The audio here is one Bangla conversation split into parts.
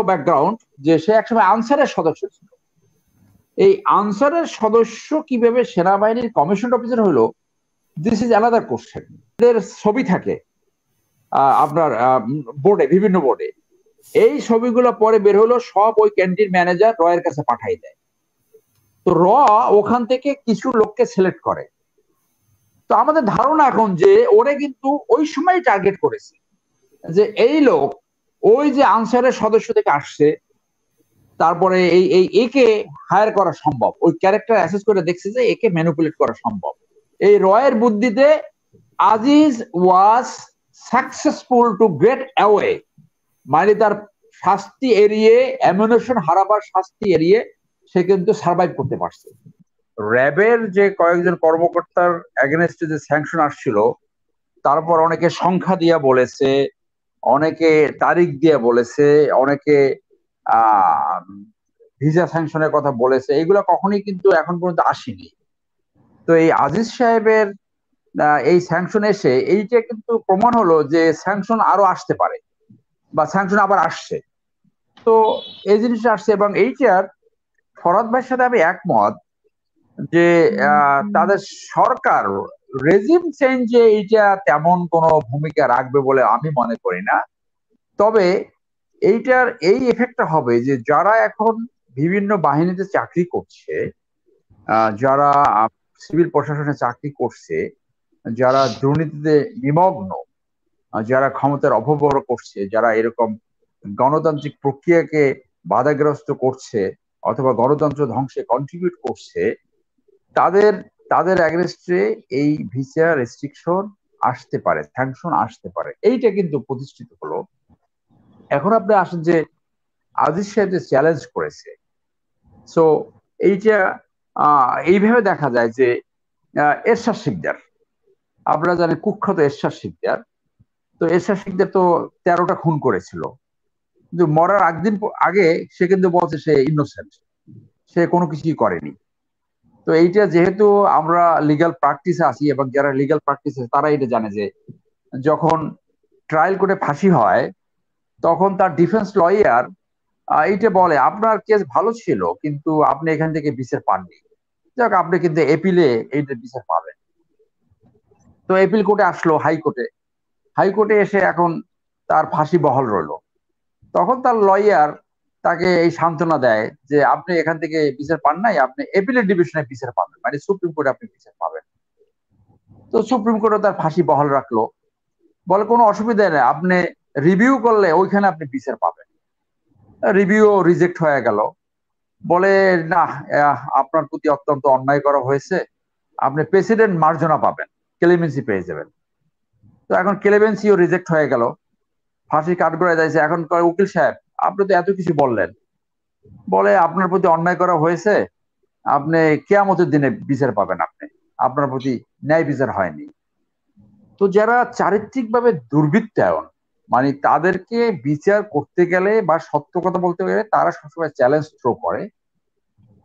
ব্যাকগ্রাউন্ড যে সে একসময় আনসারের সদস্য ছিল। এই আনসারের সদস্য কিভাবে সেনাবাহিনীর কমিশন অফিসার হলো, দিস ইজ অ্যানাদার কোশ্চেন। এদের ছবি থাকে আপনার বোর্ডে, বিভিন্ন বোর্ডে। এই ছবিগুলো পরে বের হলো, সব ওই ক্যান্টিন ম্যানেজার রয়ের কাছে পাঠাই দেয়। তো ওখান থেকে কিছু লোককে সিলেক্ট করে। তো আমাদের ধারণা এখন যে ওরে কিন্তু ওই সময় টার্গেট করেছে, যে এই লোক ওই যে আনসারের সদস্য থেকে আসছে, তারপরে এই একে হায়ার করা সম্ভব, ওই ক্যারেক্টার অ্যাসেস করে দেখছে যে একে ম্যানিপুলেট করা সম্ভব। এই রয়ের বুদ্ধিতে Aziz was successful to get away, মানে তার শাস্তি এড়িয়ে, অ্যামিউনিশন হারাবার শাস্তি এড়িয়ে সে কিন্তু সার্ভাইভ করতে পারছে। র্যাবের যে কয়েকজন কর্মকর্তার এগেনস্টে যে স্যাংশন আসছিল, তারপর অনেকে সংখ্যা দিয়া বলেছে, অনেকে তারিখ দিয়ে বলেছে, অনেকে ভিসা স্যাংশনের কথা বলেছে, এগুলো কখনোই কিন্তু এখন পর্যন্ত আসেনি। তো এই আজিজ সাহেবের এই স্যাংশন এসে এইটা কিন্তু প্রমাণ হলো যে স্যাংশন আরো আসতে পারে, বা স্যাংশন আবার আসছে। তো এই জিনিসটা আসছে, এবং এইটার ফরহাদ ভাইয়ের সাথে আমি একমত যে তাদের সরকার রেজিম চেঞ্জে এইটা তেমন কোনো ভূমিকা রাখবে বলে আমি মনে করি না। তবে এইটার এই এফেক্টটা হবে যে যারা এখন বিভিন্ন বাহিনীতে চাকরি করছে, যারা সিভিল প্রশাসনে চাকরি করছে, যারা দুর্নীতিতে নিমগ্ন, যারা ক্ষমতার অপব্যবহার করছে, যারা এরকম গণতান্ত্রিক প্রক্রিয়াকে বাধাগ্রস্ত করছে অথবা গণতন্ত্র ধ্বংসে কন্ট্রিবিউট করছে, তাদের তাদের অ্যাগেনস্টে এই ভিসা রেস্ট্রিকশন আসতে পারে, স্যাংশন আসতে পারে। এইটা কিন্তু প্রতিষ্ঠিত হলো। এখন আপনি আসেন যে আজিজ সাহেব যে চ্যালেঞ্জ করেছে, সো এইটা এইভাবে দেখা যায় যে এরশাদ শিকদার, আপনারা জানেন কুখ্যাত এরশাদ শিকদার, তো এরশাদ শিকদার তো 13টা খুন করেছিল, কিন্তু মরার আগে সে কিন্তু বলছে সে ইনোসেন্ট, সে কোনো কিছুই করেনি। তো এইটা যেহেতু আমরা লিগ্যাল প্র্যাকটিসে আছি, এবং যারা লিগ্যাল প্র্যাকটিসে তারা এটা জানে যে যখন ট্রায়াল করে ফাঁসি হয়, তখন তার ডিফেন্স লয়ার এইটা বলে আপনার কেস ভালো ছিল, কিন্তু আপনি এখান থেকে বিচার পাননি, যাক আপনি কিন্তু এপিলে এইটা বিচার পাবেন। তো এপিল কোর্টে আসলো, হাইকোর্টে এসে এখন তার ফাঁসি বহাল রইলো। তখন তার লয়ার তাকে এই সান্ত্বনা দেয় যে আপনি এখান থেকে বিচার পান নাই, আপনি এপিলেট ডিভিশনে বিচার পাবেন, মানে সুপ্রিম কোর্টে আপনি বিচার পাবেন। তো সুপ্রিম কোর্টও তার ফাঁসি বহাল রাখলো, বলে কোনো অসুবিধা নেই, আপনি রিভিউ করলে ওইখানে আপনি বিচার পাবেন। রিভিউ রিজেক্ট হয়ে গেল, বলে না, আপনার প্রতি অত্যন্ত অন্যায় করা হয়েছে, আপনি প্রেসিডেন্ট মার্জনা পাবেন, ক্লেমেন্সি পেয়ে যাবেন। তো এখন ক্লেমেন্সিও রিজেক্ট হয়ে গেল, ফাঁসি কাঠগড়ায় যাইছে। এখন কয় উকিল সাহেব আপনি তো এত কিছু বললেন, বলে আপনার প্রতি অন্যায় করা হয়েছে, আপনি কিয়ামতের দিনে বিচার পাবেন, আপনার প্রতি ন্যায় বিচার হয়নি। তো যারা চারিত্রিকভাবে দুর্বৃত্তায়ন, মানে তাদেরকে বিচার করতে গেলে বা সত্য কথা বলতে গেলে তারা সবসময় চ্যালেঞ্জ থ্রো করে,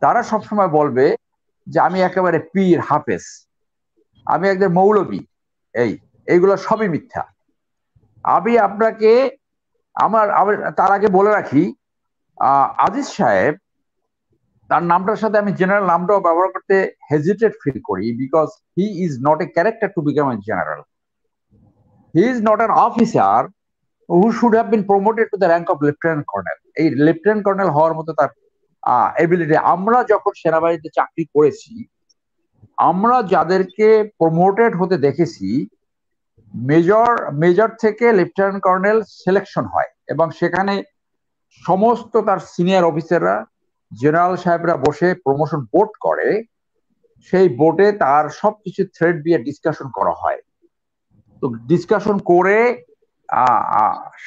তারা সবসময় বলবে যে আমি একেবারে পীর হাফেজ, আমি একজন মৌলবী, এইগুলো সবই মিথ্যা। আমি আপনাকে তার আগে বলে রাখি, আজিজ সাহেব, তার নামটার সাথে আমি জেনারেল নামটাও ব্যবহার করতে হেজিটেট ফিল করি, because he is not a character to become a general. He is not an officer who should have been promoted to the rank of lieutenant colonel. এই লেফটেন্যান্ট কর্নেল হওয়ার মতো তার এবিলিটি। আমরা যখন সেনাবাহিনীতে চাকরি করেছি, আমরা যাদেরকে প্রমোটেড হতে দেখেছি, মেজর থেকে লেফটেন্যান্ট কর্নেল সিলেকশন হয়, এবং সেখানে সমস্ত তার সিনিয়র অফিসাররা, জেনারেল সাহেবরা বসে প্রমোশন বোর্ড করে, সেই বোর্ডে তার সবকিছু থ্রেড দিয়ে ডিসকাশন করা হয়। তো ডিসকাশন করে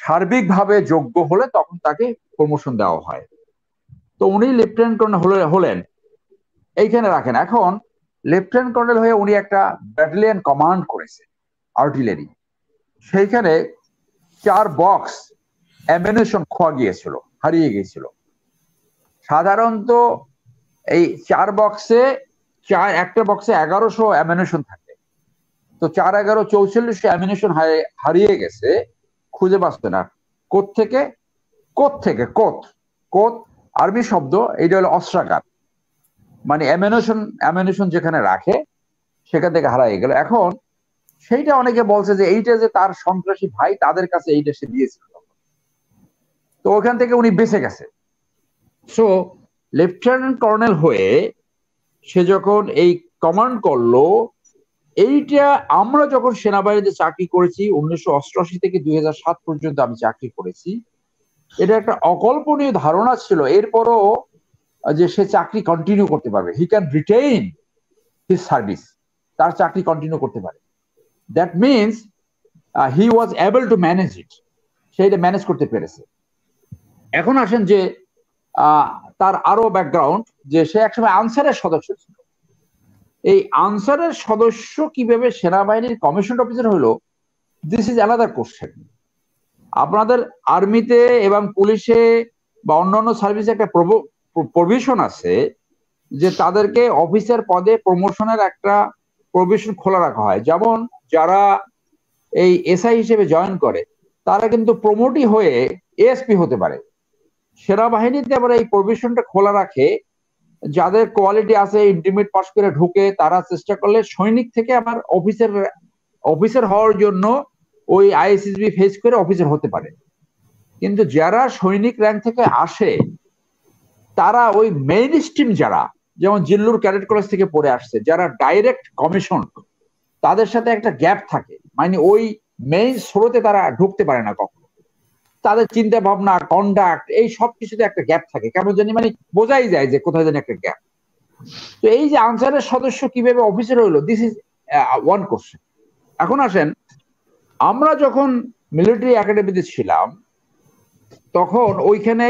সার্বিকভাবে যোগ্য হলে তখন তাকে প্রমোশন দেওয়া হয়। তো উনি লেফটেন্যান্ট কর্নেল হলেন, এইখানে রাখেন। এখন লেফটেন্যান্ট কর্নেল হয়ে উনি একটা ব্যাটালিয়ন কমান্ড করেছে, আর্টিলারি। সেইখানে 4 বক্স অ্যামিউনিশন খোয়া গিয়েছিল, হারিয়ে গিয়েছিল। সাধারণত এই 4 বক্সে একটা বক্সে 1100 অ্যামিউনিশন থাকে, তো 4-11 4400 অ্যামিউনিশন হারিয়ে গেছে, খুঁজে পাচ্ছে না কোত্থেকে। কোত থেকে কোত কোত আর্মি শব্দ, এটা হলো অস্ত্রাগার, মানে অ্যামিনেশন যেখানে রাখে সেখান থেকে হারাই গেল। এখন সেইটা অনেকে বলছে যে এইটা যে তার সন্ত্রাসী ভাই তাদের কাছে এইটা সে দিয়েছিল, তো ওখান থেকে উনি বেঁচে গেছে। সো লেফটেন্যান্ট কর্নেল হয়ে সে যখন এই কমান্ড করলো, এইটা আমরা যখন সেনাবাহিনীতে চাকরি করেছি 1988 থেকে 2007 পর্যন্ত আমি চাকরি করেছি, এটা একটা অকল্পনীয় ধারণা ছিল এরপরও যে সে চাকরি কন্টিনিউ করতে পারবে, he can retain his service, তার চাকরি কন্টিনিউ করতে পারে। That means he was able to manage it, সে এটা ম্যানেজ করতে পেরেছে। এখন আসেন যে তার আরো ব্যাকগ্রাউন্ড, যে সে একসময় আনসারের সদস্য ছিল। এই আনসারের সদস্য কিভাবে সেনাবাহিনীর কমিশন অফিসার হলো, দিস ইজ অ্যানাদার কোশ্চেন। আপনাদের আর্মিতে এবং পুলিশে বা অন্যান্য সার্ভিসে একটা প্রভিশন আছে যে তাদেরকে অফিসার পদে প্রমোশনের একটা প্রভিশন খোলা রাখা হয়। যেমন যারা এই এসআই হিসেবে জয়েন করে তারা কিন্তু প্রমোটই হয়ে এএসপি হতে পারে। সেনাবাহিনীতে আবার এই প্রভিশনটা খোলা রাখে, যাদের কোয়ালিটি আছে ইন্টিমেট পাস করে ঢুকে তারা চেষ্টা করলে সৈনিক থেকে আবার অফিসার হওয়ার জন্য ওই আইএসএসবি ফেস করে অফিসার হতে পারে। কিন্তু যারা সৈনিক র্যাঙ্ক থেকে আসে তারা ওই মেইন স্ট্রিম, যারা যেমন জিল্লুর ক্যাডেট কলেজ থেকে পড়ে আসছে, যারা ডাইরেক্ট কমিশন, তাদের সাথে একটা গ্যাপ থাকে, মানে ওই মেইন স্রোতে তারা ঢুকতে পারে না কখনো। তাদের চিন্তা ভাবনা, কন্ডাক্ট, এই সব কিছুতে একটা গ্যাপ থাকে, কেমন জানি মানে বোঝাই যায় যে কোথায় জানি একটা গ্যাপ। তো এই যে আনসারের সদস্য কিভাবে অফিসার হইলো, দিস ইজ ওয়ান কোশ্চেন। এখন আসেন, আমরা যখন মিলিটারি একাডেমিতে ছিলাম তখন ওইখানে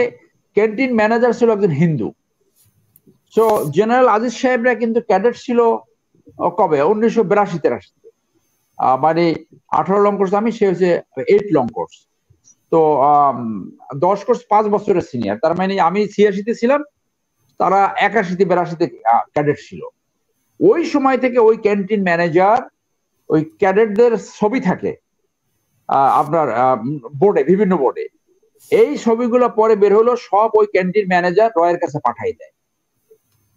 ক্যান্টিন ম্যানেজার ছিল একজন হিন্দু। সো জেনারেল আজিজ সাহেবরা কিন্তু ক্যাডেট ছিল কবে, 1982-83, মানে 18 লং কোর্স আমি, সে হচ্ছে 8 লং কোর্স। তো 10 কোর্স 5 বছরের সিনিয়র, তার মানে আমি 86-তে ছিলাম, তারা 81-82-তে ক্যাডেট ছিল। ওই সময় থেকে ওই ক্যান্টিন ম্যানেজার, ওই ক্যাডেটদের ছবি থাকে আপনার বোর্ডে, বিভিন্ন বোর্ডে। এই ছবিগুলো পরে বের হলো, সব ওই ক্যান্টিন ম্যানেজার রয়ের কাছে পাঠাই দেয়।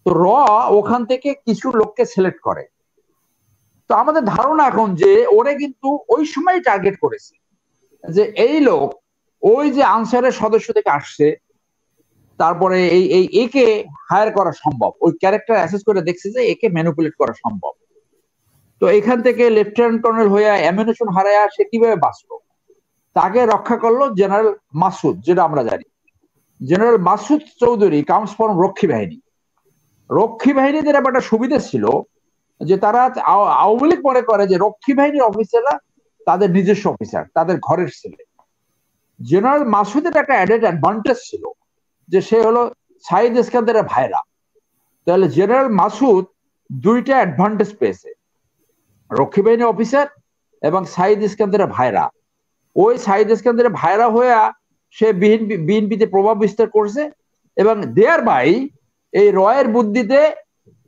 তো ওখান থেকে কিছু লোককে সিলেক্ট করে। তো আমাদের ধারণা এখন যে ওরে কিন্তু ওই সময় টার্গেট করেছে যে এই লোক ওই যে আনসারের সদস্য থেকে আসছে, তারপরে এই একে হায়ার করা সম্ভব, ওই ক্যারেক্টার অ্যাসেস করে দেখছে যে একে ম্যানিপুলেট করা সম্ভব। তো এখান থেকে লেফটেন্যান্ট কর্নেল হয়ে অ্যামিনেশন হারায়া সে কিভাবে বাঁচলো, তাকে রক্ষা করলো জেনারেল মাসুদ, যেটা আমরা জানি। General Masud Chowdhury comes from রক্ষী বাহিনী। রক্ষী বাহিনীদের একটা সুবিধা ছিল যে তারা আওয়ামী লীগ মনে করে যে রক্ষী বাহিনীর অফিসাররা তাদের নিজস্ব অফিসার, তাদের ঘরের ছেলে। জেনারেল মাসুদের একটা অ্যাডেড অ্যাডভান্টেজ ছিল যে সে হলো সাইদ ইস্কান্দারের ভাইরা। তাহলে জেনারেল মাসুদ দুইটা অ্যাডভান্টেজ পেয়েছে, রক্ষী বাহিনী অফিসার এবং সাইদ ইস্কান্দারের ভাইরা। ওই সাইদ ইস্কান্দারের ভাইরা হয়ে সে বিএনপিতে প্রভাব বিস্তার করছে, এবং দেয়ার বাই এই রয়ের বুদ্ধিতে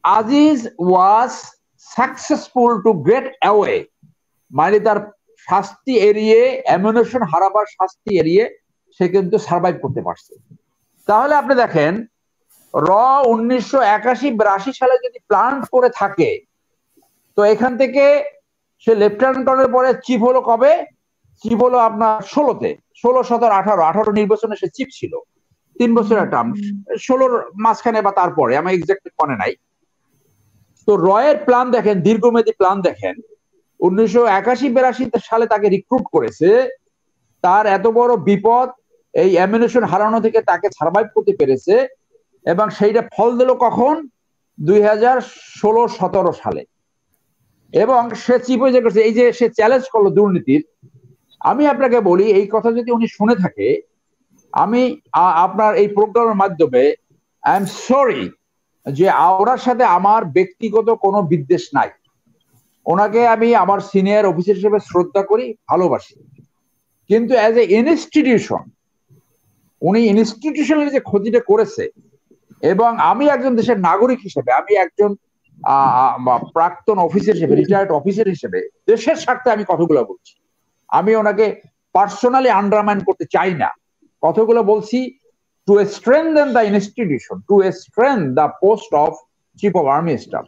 Aziz was successful to get away, মানে তার শাস্তি এড়িয়ে, অ্যামিনেশন হারাবার শাস্তি এড়িয়ে সে কিন্তু সার্ভাইভ করতে পারছে। তাহলে আপনি দেখেন, 1981-82 সালে যদি প্ল্যান করে থাকে, তো এখান থেকে সে লেফটেন্যান্ট কর্নেল পরে চিফ হলো কবে, চিফ হলো আপনার 16-তে, 16, 17, 18 নির্বাচনে সে চিফ ছিল 3 বছরের টার্ম, 16-র মাঝখানে বা তারপরে, আমার এক্সাক্ট মনে নাই। তো রয়ের প্ল্যান দেখেন, দীর্ঘমেয়াদী প্ল্যান দেখেন। 1981-82 সালে তাকে রিক্রুট করেছে, তার এত বড় বিপদ, এই অ্যামিনেশন হারানো থেকে তাকে সার্ভাইভ করতে পেরেছে, এবং সেইটা ফল দিল কখন, 2016-17 সালে। এবং সে চিফ হয়ে করছে, এই যে সে চ্যালেঞ্জ করলো দুর্নীতির। আমি আপনাকে বলি, এই কথা যদি উনি শুনে থাকে, আমি আপনার এই প্রোগ্রামের মাধ্যমে আই এম সরি যে ওনার সাথে আমার ব্যক্তিগত কোনো বিদ্বেষ নাই। ওনাকে আমি আমার সিনিয়র অফিসার হিসেবে শ্রদ্ধা করি, ভালোবাসি, কিন্তু অ্যাজ এ ইনস্টিটিউশন, উনি ইনস্টিটিউশনের যে ক্ষতিটা করেছে, এবং আমি একজন দেশের নাগরিক হিসেবে, আমি একজন প্রাক্তন অফিসার হিসেবে, রিটায়ার্ড অফিসার হিসেবে দেশের স্বার্থে আমি কথাগুলো বলছি। আমি ওনাকে পার্সোনালি আন্ডারমাইন করতে চাই না, কথাগুলো বলছি, to strengthen the institution, to strengthen the post of chief of army staff.